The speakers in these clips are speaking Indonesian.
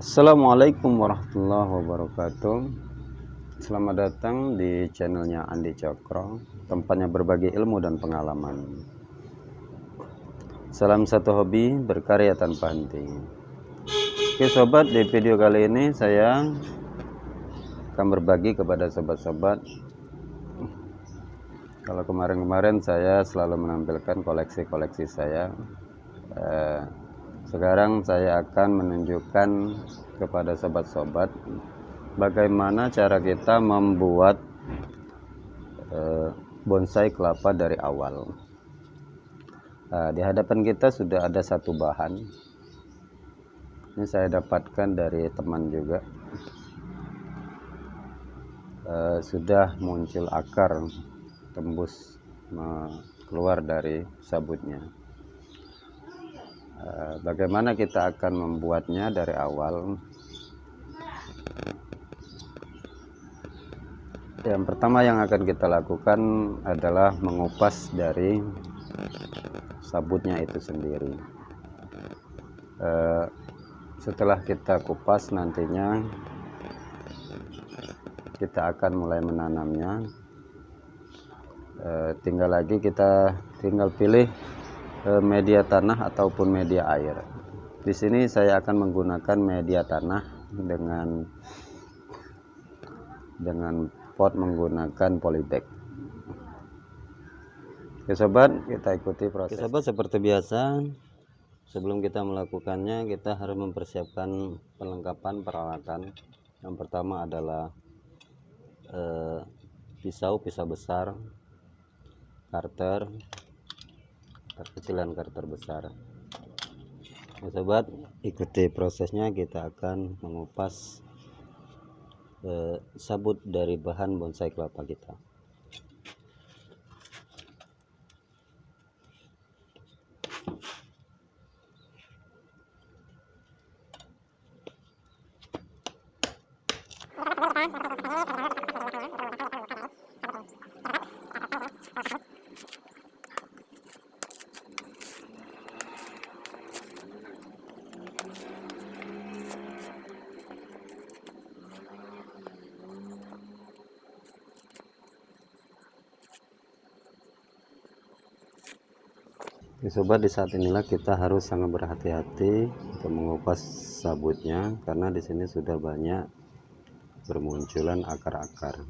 Assalamualaikum warahmatullahi wabarakatuh. Selamat datang di channelnya Andi Cokro, tempatnya berbagi ilmu dan pengalaman. Salam satu hobi, berkarya tanpa henti. Oke sobat, di video kali ini saya akan berbagi kepada sobat-sobat. Kalau kemarin-kemarin saya selalu menampilkan koleksi-koleksi saya, sekarang saya akan menunjukkan kepada sobat-sobat bagaimana cara kita membuat bonsai kelapa dari awal. Di hadapan kita sudah ada satu bahan. Ini saya dapatkan dari teman juga. Sudah muncul akar tembus keluar dari sabutnya. Bagaimana kita akan membuatnya dari awal? Yang pertama yang akan kita lakukan adalah mengupas dari sabutnya itu sendiri. Setelah kita kupas, nantinya kita akan mulai menanamnya. Kita tinggal pilih media tanah ataupun media air. Di sini saya akan menggunakan media tanah dengan pot menggunakan polybag. Oke sobat, kita ikuti proses. Oke sobat, seperti biasa sebelum kita melakukannya kita harus mempersiapkan perlengkapan peralatan. Yang pertama adalah pisau besar, karter kecil dan karter besar. Nah, sobat, ikuti prosesnya. Kita akan mengupas sabut dari bahan bonsai kelapa kita. Sobat, di saat inilah kita harus sangat berhati-hati untuk mengupas sabutnya karena di sini sudah banyak bermunculan akar-akar.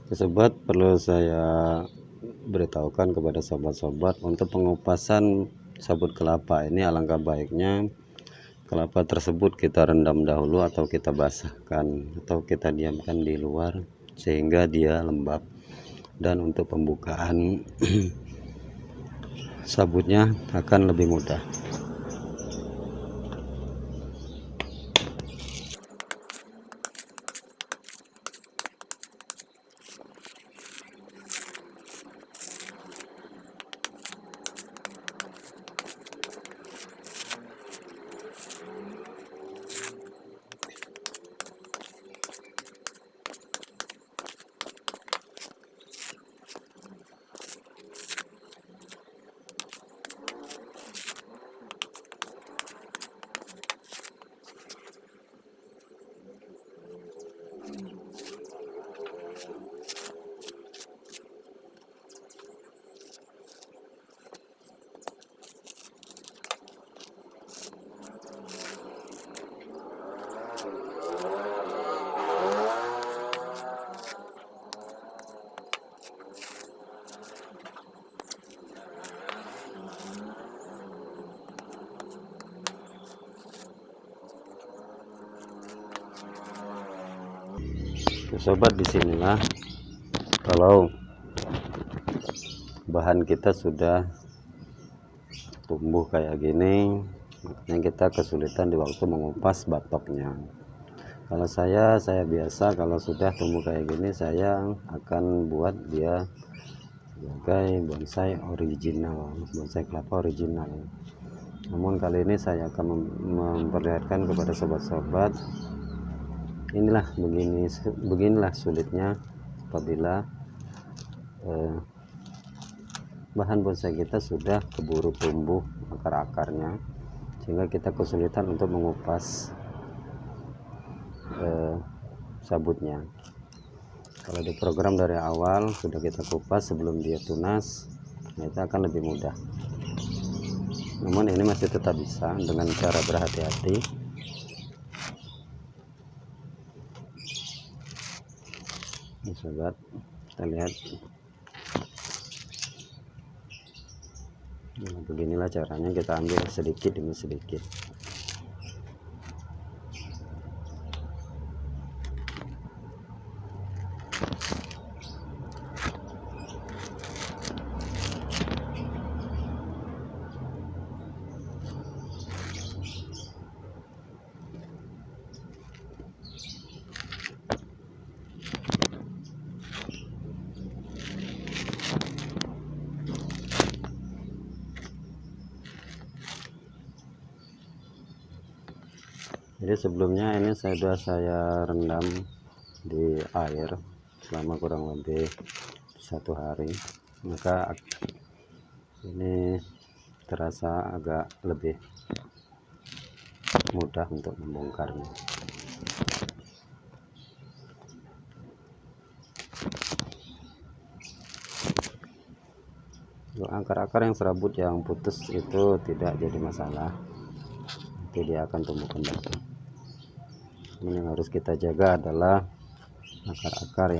Sobat, perlu saya beritahukan kepada sobat-sobat untuk pengupasan sabut kelapa ini, alangkah baiknya kelapa tersebut kita rendam dahulu atau kita basahkan atau kita diamkan di luar sehingga dia lembab, dan untuk pembukaan sabutnya akan lebih mudah. Sobat, disinilah kalau bahan kita sudah tumbuh kayak gini, makanya kita kesulitan di waktu mengupas batoknya. Kalau saya biasa kalau sudah tumbuh kayak gini saya akan buat dia sebagai bonsai original, bonsai kelapa original. Namun kali ini saya akan memperlihatkan kepada sobat-sobat, beginilah sulitnya apabila bahan bonsai kita sudah keburu tumbuh akar-akarnya, sehingga kita kesulitan untuk mengupas sabutnya. Kalau di program dari awal sudah kita kupas sebelum dia tunas, nah itu akan lebih mudah. Namun ini masih tetap bisa dengan cara berhati-hati. Nah, sobat, kita lihat. Nah, beginilah caranya, kita ambil sedikit demi sedikit. Jadi sebelumnya ini sudah saya rendam di air selama kurang lebih 1 hari, maka ini terasa agak lebih mudah untuk membongkarnya. Akar-akar yang serabut yang putus itu tidak jadi masalah, nanti dia akan tumbuh kembali. Yang harus kita jaga adalah akar-akar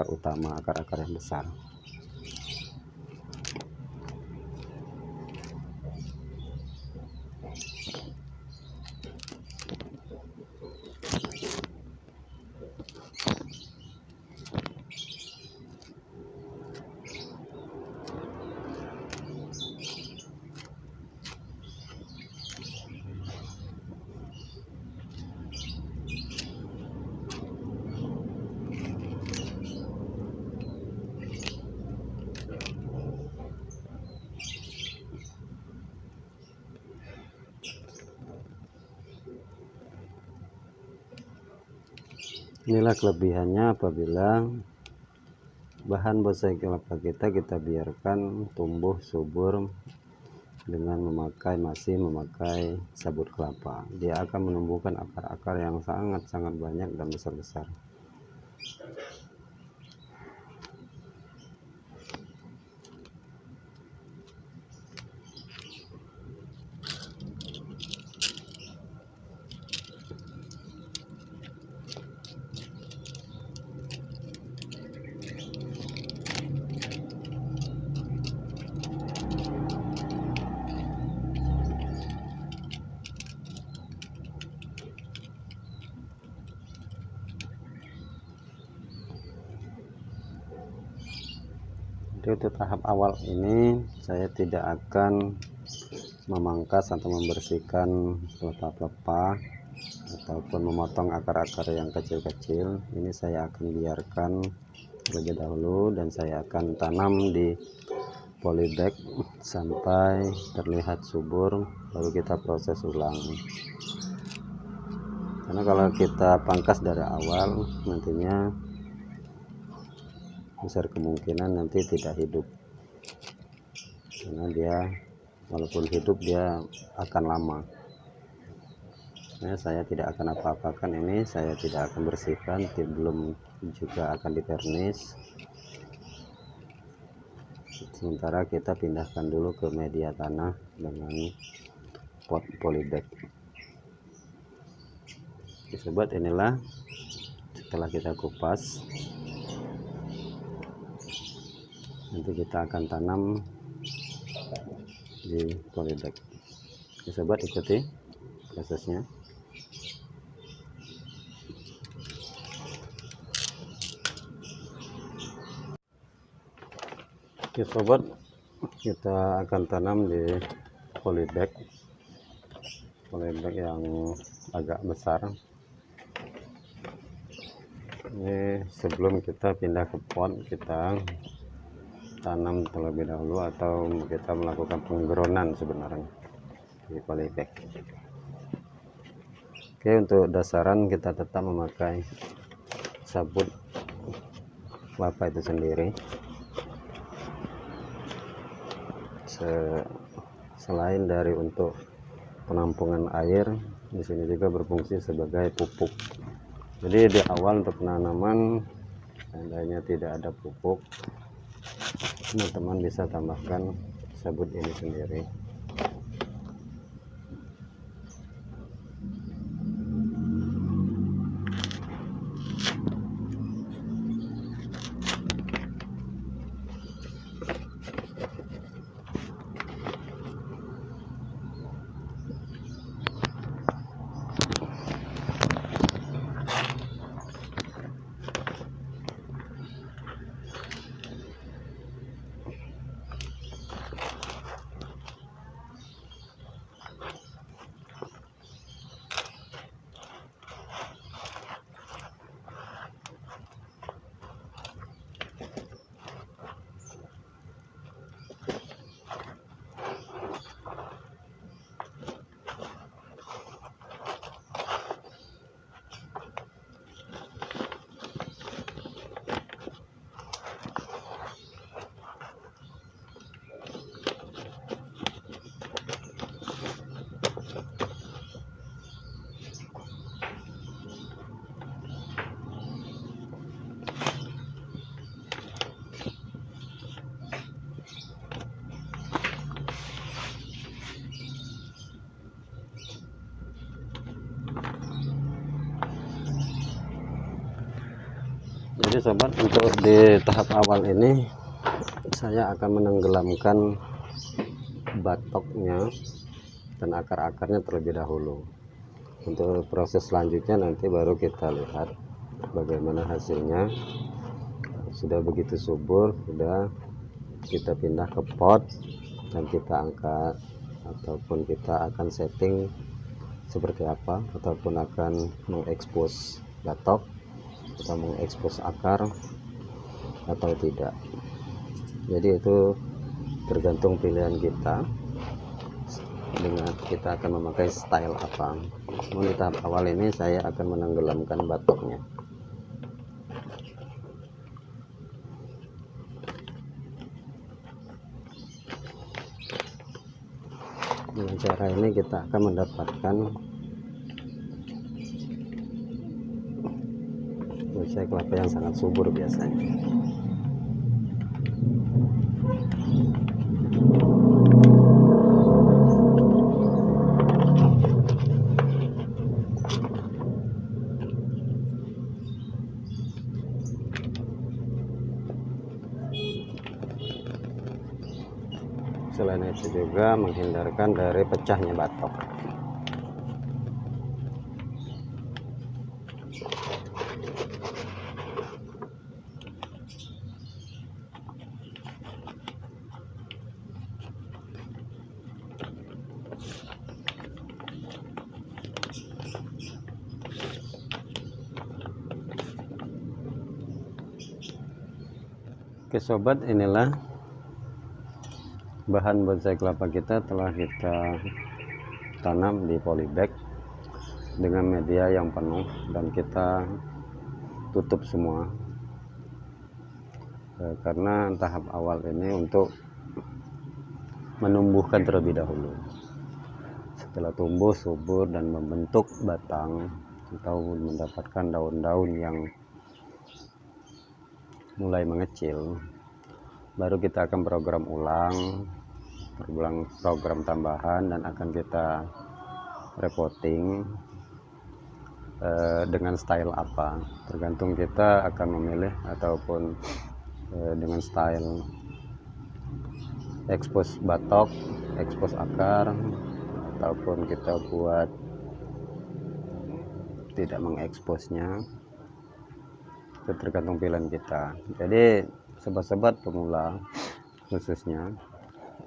utama, akar-akar yang besar. Inilah kelebihannya apabila bahan bonsai kelapa kita biarkan tumbuh subur dengan masih memakai sabut kelapa. Dia akan menumbuhkan akar-akar yang sangat-sangat banyak dan besar-besar. Jadi untuk tahap awal ini saya tidak akan memangkas atau membersihkan pelepah-pelepah ataupun memotong akar-akar yang kecil-kecil. Ini saya akan biarkan terlebih dahulu dan saya akan tanam di polybag sampai terlihat subur, baru kita proses ulang. Karena kalau kita pangkas dari awal, nantinya besar kemungkinan nanti tidak hidup, karena dia walaupun hidup dia akan lama. Nah, saya tidak akan apa-apakan ini, saya tidak akan bersihkan, belum juga akan divernis. Sementara kita pindahkan dulu ke media tanah dengan pot polybag. Oke, sobat, inilah setelah kita kupas, nanti kita akan tanam di polybag. Oke, sobat, ikuti prosesnya. Oke, sobat, kita akan tanam di polybag yang agak besar. Ini sebelum kita pindah ke pot, kita tanam terlebih dahulu atau kita melakukan penggeronan sebenarnya di polybag. Oke, untuk dasaran kita tetap memakai sabut kelapa itu sendiri. Selain dari untuk penampungan air, di sini juga berfungsi sebagai pupuk. Jadi di awal untuk penanaman, seandainya tidak ada pupuk, teman-teman bisa tambahkan sabut ini sendiri. Jadi sobat, untuk di tahap awal ini saya akan menenggelamkan batoknya dan akar-akarnya terlebih dahulu. Untuk proses selanjutnya nanti baru kita lihat bagaimana hasilnya. Sudah begitu subur, sudah kita pindah ke pot dan kita angkat, ataupun kita akan setting seperti apa, ataupun akan mengekspos batok atau mengekspos akar atau tidak. Jadi itu tergantung pilihan kita, dengan kita akan memakai style apa. Namun di tahap awal ini saya akan menenggelamkan batoknya. Dengan cara ini kita akan mendapatkan bonsai kelapa yang sangat subur biasanya. Selain itu juga menghindarkan dari pecahnya batok. Oke sobat, inilah bahan bonsai kelapa kita telah kita tanam di polybag dengan media yang penuh dan kita tutup semua, karena tahap awal ini untuk menumbuhkan terlebih dahulu. Setelah tumbuh subur dan membentuk batang atau mendapatkan daun-daun yang mulai mengecil, baru kita akan program tambahan dan akan kita repotting dengan style apa, tergantung kita akan memilih, ataupun dengan style expose batok, expose akar, ataupun kita buat tidak mengeksposnya. Itu tergantung pilihan kita. Jadi sobat-sobat pemula, khususnya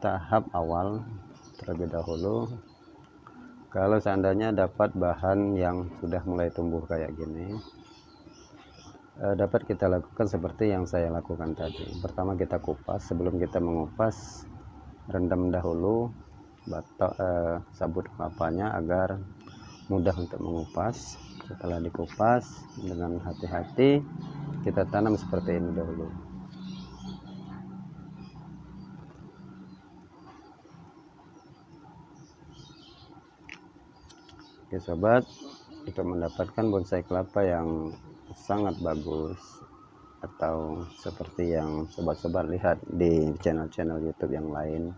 tahap awal terlebih dahulu Kalau seandainya dapat bahan yang sudah mulai tumbuh kayak gini, dapat kita lakukan seperti yang saya lakukan tadi. Pertama kita kupas. Sebelum kita mengupas, rendam dahulu sabut kelapanya agar mudah untuk mengupas. Setelah dikupas dengan hati-hati, kita tanam seperti ini dahulu. Oke sobat, untuk mendapatkan bonsai kelapa yang sangat bagus, atau seperti yang sobat-sobat lihat di channel-channel YouTube yang lain,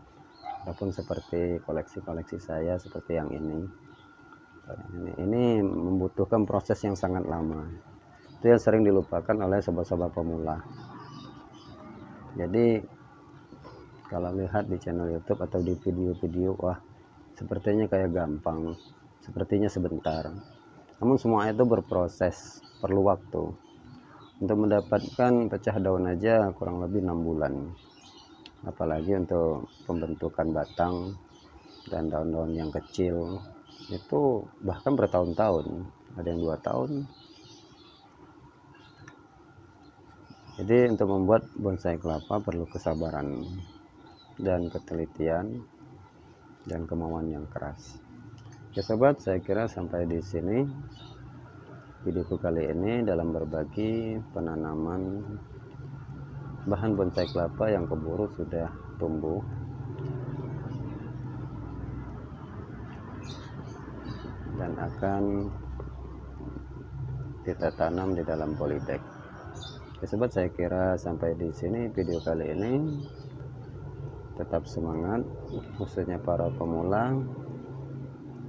ataupun seperti koleksi-koleksi saya seperti yang ini membutuhkan proses yang sangat lama. Itu yang sering dilupakan oleh sobat-sobat pemula. Jadi kalau lihat di channel YouTube atau di video-video, wah sepertinya kayak gampang, sepertinya sebentar. Namun semua itu berproses, perlu waktu. Untuk mendapatkan pecah daun aja kurang lebih 6 bulan. Apalagi untuk pembentukan batang dan daun-daun yang kecil itu bahkan bertahun-tahun, ada yang 2 tahun. Jadi untuk membuat bonsai kelapa perlu kesabaran dan ketelitian dan kemauan yang keras. Oke sobat, saya kira sampai di sini videoku kali ini dalam berbagi penanaman bahan bonsai kelapa yang keburu sudah tumbuh dan akan kita tanam di dalam polybag. Oke sobat, saya kira sampai di sini video kali ini. Tetap semangat, khususnya para pemula,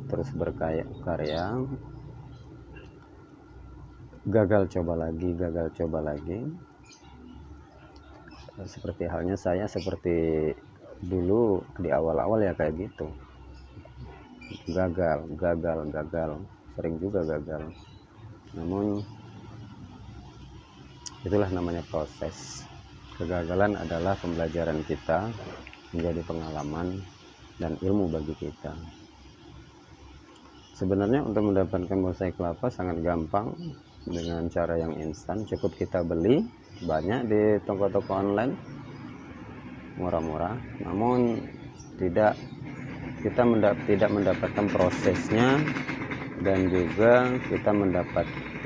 terus berkarya. Gagal coba lagi. Seperti halnya saya, seperti dulu di awal-awal ya kayak gitu. Gagal, sering juga gagal. Namun itulah namanya proses. Kegagalan adalah pembelajaran kita, menjadi pengalaman dan ilmu bagi kita. Sebenarnya untuk mendapatkan bonsai kelapa sangat gampang dengan cara yang instan. Cukup kita beli banyak di toko-toko online, murah-murah. Namun tidak mendapatkan prosesnya, dan juga kita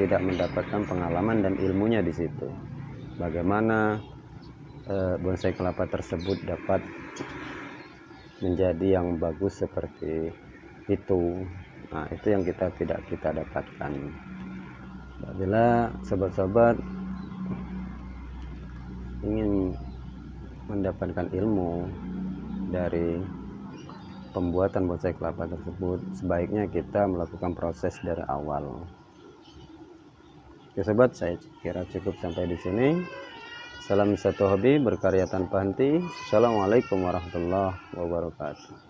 tidak mendapatkan pengalaman dan ilmunya di situ. Bagaimana bonsai kelapa tersebut dapat menjadi yang bagus seperti itu. Nah, itu yang tidak kita dapatkan. Apabila sobat-sobat ingin mendapatkan ilmu dari pembuatan bonsai kelapa tersebut, sebaiknya kita melakukan proses dari awal. Oke sobat, saya kira cukup sampai di sini. Salam satu hobi, berkarya tanpa henti. Assalamualaikum warahmatullahi wabarakatuh.